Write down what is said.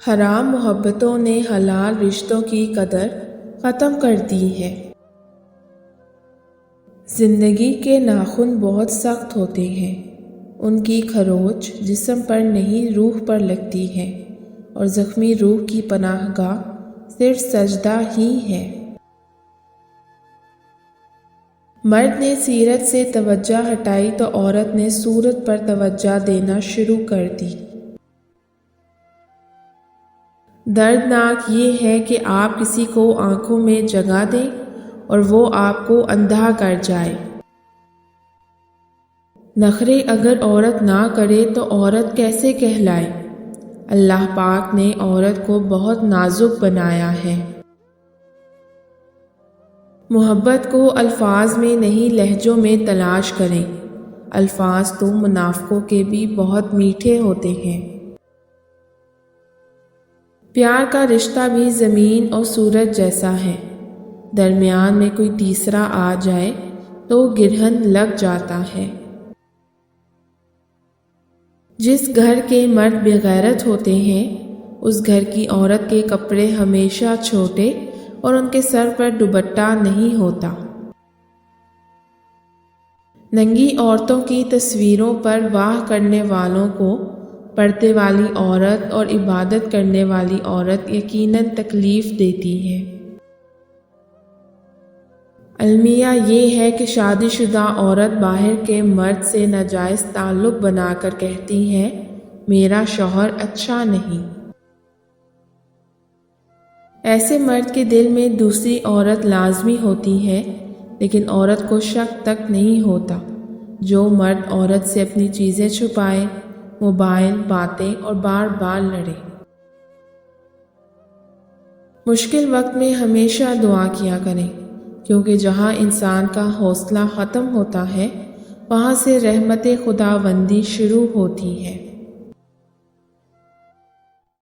حرام محبتوں نے حلال رشتوں کی قدر ختم کر دی ہے۔ زندگی کے ناخن بہت سخت ہوتے ہیں، ان کی کھروچ جسم پر نہیں روح پر لگتی ہے، اور زخمی روح کی پناہ گاہ صرف سجدہ ہی ہے۔ مرد نے سیرت سے توجہ ہٹائی تو عورت نے صورت پر توجہ دینا شروع کر دی۔ دردناک یہ ہے کہ آپ کسی کو آنکھوں میں جگہ دیں اور وہ آپ کو اندھا کر جائے۔ نخرے اگر عورت نہ کرے تو عورت کیسے کہلائے؟ اللہ پاک نے عورت کو بہت نازک بنایا ہے۔ محبت کو الفاظ میں نہیں لہجوں میں تلاش کریں، الفاظ تو منافقوں کے بھی بہت میٹھے ہوتے ہیں۔ پیار کا رشتہ بھی زمین اور سورج جیسا ہے، درمیان میں کوئی تیسرا آ جائے تو گرہن لگ جاتا ہے۔ جس گھر کے مرد بغیرت ہوتے ہیں اس گھر کی عورت کے کپڑے ہمیشہ چھوٹے اور ان کے سر پر دوپٹہ نہیں ہوتا۔ ننگی عورتوں کی تصویروں پر واہ کرنے والوں کو پردے والی عورت اور عبادت کرنے والی عورت یقیناً تکلیف دیتی ہے۔ المیہ یہ ہے کہ شادی شدہ عورت باہر کے مرد سے ناجائز تعلق بنا کر کہتی ہے میرا شوہر اچھا نہیں۔ ایسے مرد کے دل میں دوسری عورت لازمی ہوتی ہے، لیکن عورت کو شک تک نہیں ہوتا۔ جو مرد عورت سے اپنی چیزیں چھپائے، موبائل، باتیں اور بار بار لڑے۔ مشکل وقت میں ہمیشہ دعا کیا کریں، کیونکہ جہاں انسان کا حوصلہ ختم ہوتا ہے وہاں سے رحمت خداوندی شروع ہوتی ہے۔